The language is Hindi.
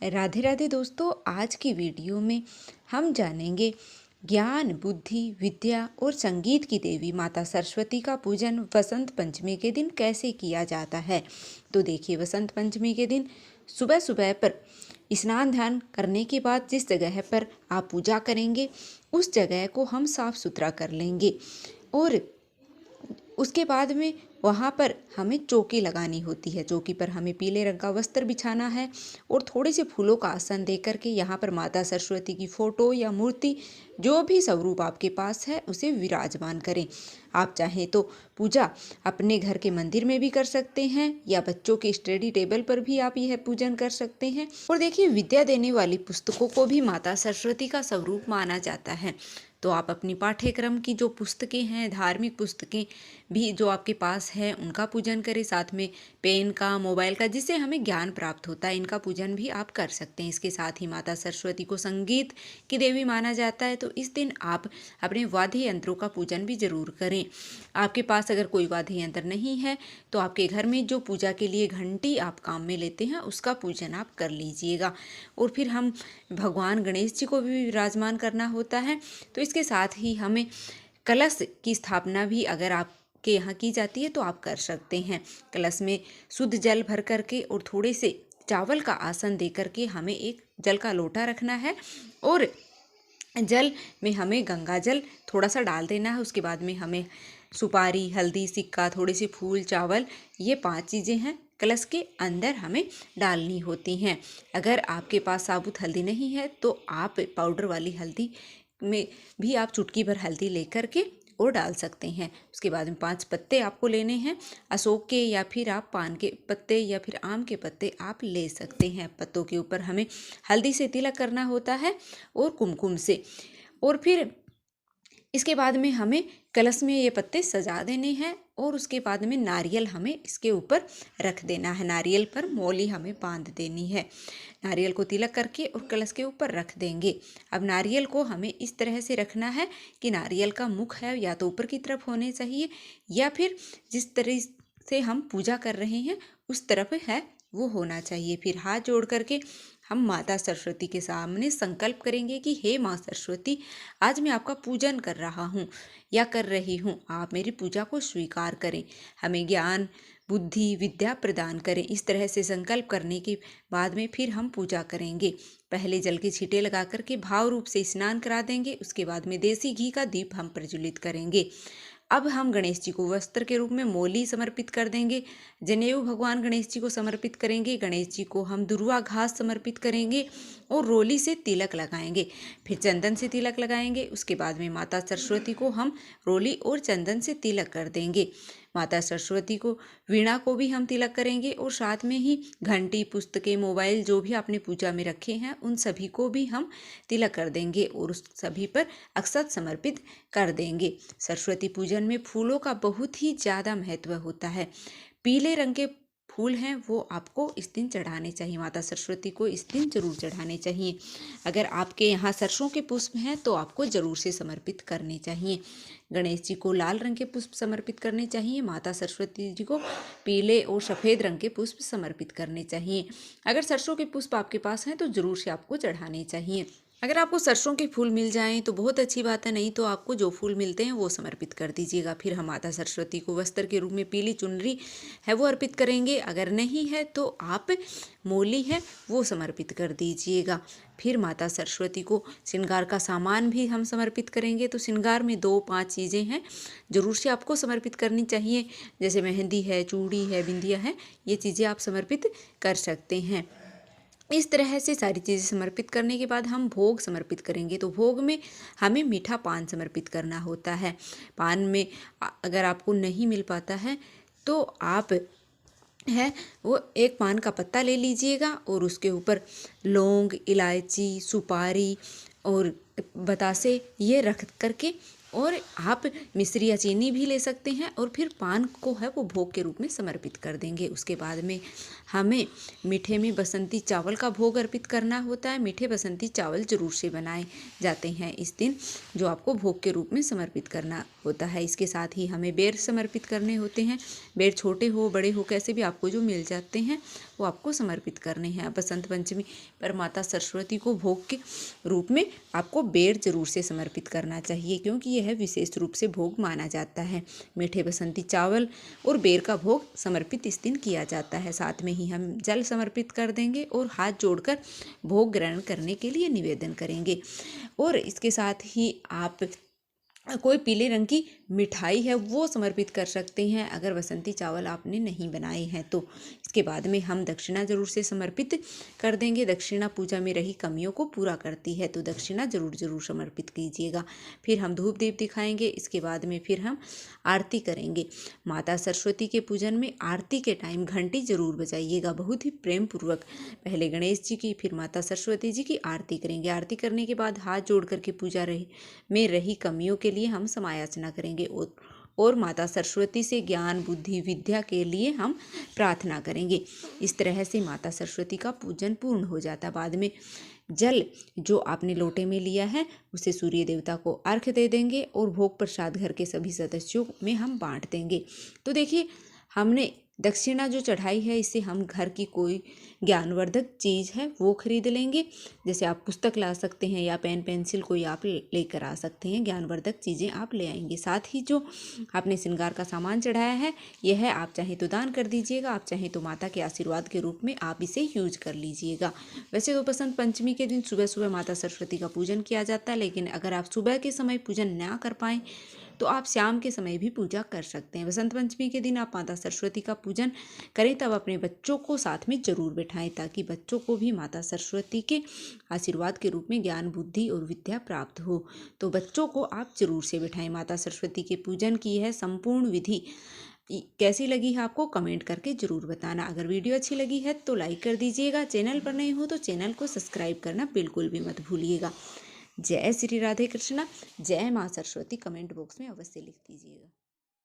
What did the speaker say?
राधे राधे दोस्तों, आज की वीडियो में हम जानेंगे ज्ञान, बुद्धि, विद्या और संगीत की देवी माता सरस्वती का पूजन वसंत पंचमी के दिन कैसे किया जाता है। तो देखिए, वसंत पंचमी के दिन सुबह सुबह पर स्नान ध्यान करने के बाद जिस जगह पर आप पूजा करेंगे उस जगह को हम साफ सुथरा कर लेंगे और उसके बाद में वहाँ पर हमें चौकी लगानी होती है। चौकी पर हमें पीले रंग का वस्त्र बिछाना है और थोड़े से फूलों का आसन दे करके यहाँ पर माता सरस्वती की फोटो या मूर्ति, जो भी स्वरूप आपके पास है, उसे विराजमान करें। आप चाहें तो पूजा अपने घर के मंदिर में भी कर सकते हैं या बच्चों के स्टडी टेबल पर भी आप यह पूजन कर सकते हैं। और देखिए, विद्या देने वाली पुस्तकों को भी माता सरस्वती का स्वरूप माना जाता है। तो आप अपनी पाठ्यक्रम की जो पुस्तकें हैं, धार्मिक पुस्तकें भी जो आपके पास है, उनका पूजन करें। साथ में पेन का, मोबाइल का, जिससे हमें ज्ञान प्राप्त होता है, इनका पूजन भी आप कर सकते हैं। इसके साथ ही माता सरस्वती को संगीत की देवी माना जाता है, तो इस दिन आप अपने वाद्य यंत्रों का पूजन भी जरूर करें। आपके पास अगर कोई वाद्य यंत्र नहीं है तो आपके घर में जो पूजा के लिए घंटी आप काम में लेते हैं उसका पूजन आप कर लीजिएगा। और फिर हम भगवान गणेश जी को भी विराजमान करना होता है। तो इसके साथ ही हमें कलश की स्थापना भी अगर आपके यहाँ की जाती है तो आप कर सकते हैं। कलश में शुद्ध जल भर करके और थोड़े से चावल का आसन दे करके हमें एक जल का लोटा रखना है और जल में हमें गंगा जल थोड़ा सा डाल देना है। उसके बाद में हमें सुपारी, हल्दी, सिक्का, थोड़े से फूल, चावल, ये 5 चीज़ें हैं, कलश के अंदर हमें डालनी होती हैं। अगर आपके पास साबुत हल्दी नहीं है तो आप पाउडर वाली हल्दी में भी आप चुटकी भर हल्दी लेकर के और डाल सकते हैं। उसके बाद में 5 पत्ते आपको लेने हैं, अशोक के या फिर आप पान के पत्ते या फिर आम के पत्ते आप ले सकते हैं। पत्तों के ऊपर हमें हल्दी से तिलक करना होता है और कुमकुम से। और फिर इसके बाद में हमें कलश में ये पत्ते सजा देने हैं और उसके बाद में नारियल हमें इसके ऊपर रख देना है। नारियल पर मौली हमें बांध देनी है। नारियल को तिलक करके और कलश के ऊपर रख देंगे। अब नारियल को हमें इस तरह से रखना है कि नारियल का मुख है या तो ऊपर की तरफ होने चाहिए या फिर जिस तरह से हम पूजा कर रहे हैं उस तरफ है वो होना चाहिए। फिर हाथ जोड़ करके हम माता सरस्वती के सामने संकल्प करेंगे कि हे माँ सरस्वती, आज मैं आपका पूजन कर रहा हूँ या कर रही हूँ, आप मेरी पूजा को स्वीकार करें, हमें ज्ञान, बुद्धि, विद्या प्रदान करें। इस तरह से संकल्प करने के बाद में फिर हम पूजा करेंगे। पहले जल के छींटे लगा करके भाव रूप से स्नान करा देंगे। उसके बाद में देसी घी का दीप हम प्रज्वलित करेंगे। अब हम गणेश जी को वस्त्र के रूप में मौली समर्पित कर देंगे। जनेऊ भगवान गणेश जी को समर्पित करेंगे। गणेश जी को हम दुर्वा घास समर्पित करेंगे और रोली से तिलक लगाएंगे। फिर चंदन से तिलक लगाएंगे। उसके बाद में माता सरस्वती को हम रोली और चंदन से तिलक कर देंगे। माता सरस्वती को, वीणा को भी हम तिलक करेंगे और साथ में ही घंटी, पुस्तकें, मोबाइल जो भी आपने पूजा में रखे हैं उन सभी को भी हम तिलक कर देंगे और उस सभी पर अक्षत समर्पित कर देंगे। सरस्वती पूजन में फूलों का बहुत ही ज़्यादा महत्व होता है। पीले रंग के फूल हैं वो आपको इस दिन चढ़ाने चाहिए, माता सरस्वती को इस दिन जरूर चढ़ाने चाहिए। अगर आपके यहाँ सरसों के पुष्प हैं तो आपको जरूर से समर्पित करने चाहिए। गणेश जी को लाल रंग के पुष्प समर्पित करने चाहिए। माता सरस्वती जी को पीले और सफ़ेद रंग के पुष्प समर्पित करने चाहिए। अगर सरसों के पुष्प आपके पास हैं तो जरूर से आपको चढ़ाने चाहिए। अगर आपको सरसों के फूल मिल जाएं तो बहुत अच्छी बात है, नहीं तो आपको जो फूल मिलते हैं वो समर्पित कर दीजिएगा। फिर हम माता सरस्वती को वस्त्र के रूप में पीली चुनरी है वो अर्पित करेंगे। अगर नहीं है तो आप मौली है वो समर्पित कर दीजिएगा। फिर माता सरस्वती को श्रृंगार का सामान भी हम समर्पित करेंगे। तो श्रृंगार में 2-5 चीज़ें हैं जरूर से आपको समर्पित करनी चाहिए, जैसे मेहंदी है, चूड़ी है, बिंदिया है, ये चीज़ें आप समर्पित कर सकते हैं। इस तरह से सारी चीज़ें समर्पित करने के बाद हम भोग समर्पित करेंगे। तो भोग में हमें मीठा पान समर्पित करना होता है। पान में अगर आपको नहीं मिल पाता है तो आप है वो एक पान का पत्ता ले लीजिएगा और उसके ऊपर लौंग, इलायची, सुपारी और बतासे ये रख करके और आप मिश्री या चीनी भी ले सकते हैं और फिर पान को है वो भोग के रूप में समर्पित कर देंगे। उसके बाद में हमें मीठे में बसंती चावल का भोग अर्पित करना होता है। मीठे बसंती चावल जरूर से बनाए जाते हैं इस दिन, जो आपको भोग के रूप में समर्पित करना होता है। इसके साथ ही हमें बेर समर्पित करने होते हैं। बेर छोटे हो, बड़े हो, कैसे भी आपको जो मिल जाते हैं वो आपको समर्पित करने हैं। बसंत पंचमी पर माता सरस्वती को भोग के रूप में आपको बेर जरूर से समर्पित करना चाहिए, क्योंकि यह विशेष रूप से भोग माना जाता है। मीठे बसंती चावल और बेर का भोग समर्पित इस दिन किया जाता है। साथ में ही हम जल समर्पित कर देंगे और हाथ जोड़कर भोग ग्रहण करने के लिए निवेदन करेंगे। और इसके साथ ही आप कोई पीले रंग की मिठाई है वो समर्पित कर सकते हैं, अगर बसंती चावल आपने नहीं बनाए हैं तो। इसके बाद में हम दक्षिणा जरूर से समर्पित कर देंगे। दक्षिणा पूजा में रही कमियों को पूरा करती है, तो दक्षिणा जरूर समर्पित कीजिएगा। फिर हम धूप दीप दिखाएंगे। इसके बाद में फिर हम आरती करेंगे। माता सरस्वती के पूजन में आरती के टाइम घंटी जरूर बजाइएगा, बहुत ही प्रेम पूर्वक। पहले गणेश जी की, फिर माता सरस्वती जी की आरती करेंगे। आरती करने के बाद हाथ जोड़ करके पूजा में रही कमियों के लिए हम समायाचना करेंगे और माता सरस्वती से ज्ञान बुद्धि विद्या के लिए हम प्रार्थना करेंगे। इस तरह से माता सरस्वती का पूजन पूर्ण हो जाता। बाद में जल जो आपने लोटे में लिया है उसे सूर्य देवता को अर्घ्य दे देंगे और भोग प्रसाद घर के सभी सदस्यों में हम बांट देंगे। तो देखिए, हमने दक्षिणा जो चढ़ाई है इससे हम घर की कोई ज्ञानवर्धक चीज़ है वो खरीद लेंगे। जैसे आप पुस्तक ला सकते हैं या पेन पेंसिल कोई आप लेकर आ सकते हैं, ज्ञानवर्धक चीज़ें आप ले आएंगे। साथ ही जो आपने श्रृंगार का सामान चढ़ाया है यह आप चाहे तो दान कर दीजिएगा, आप चाहे तो माता के आशीर्वाद के रूप में आप इसे यूज कर लीजिएगा। वैसे तो बसंत पंचमी के दिन सुबह सुबह माता सरस्वती का पूजन किया जाता है, लेकिन अगर आप सुबह के समय पूजन ना कर पाएँ तो आप शाम के समय भी पूजा कर सकते हैं। बसंत पंचमी के दिन आप माता सरस्वती का पूजन करें तब अपने बच्चों को साथ में जरूर बैठाएं, ताकि बच्चों को भी माता सरस्वती के आशीर्वाद के रूप में ज्ञान बुद्धि और विद्या प्राप्त हो। तो बच्चों को आप जरूर से बैठाएं। माता सरस्वती के पूजन की यह संपूर्ण विधि कैसी लगी है आपको कमेंट करके जरूर बताना। अगर वीडियो अच्छी लगी है तो लाइक कर दीजिएगा, चैनल पर नए हो तो चैनल को सब्सक्राइब करना बिल्कुल भी मत भूलिएगा। जय श्री राधे कृष्णा, जय माँ सरस्वती कमेंट बॉक्स में अवश्य लिख दीजिएगा।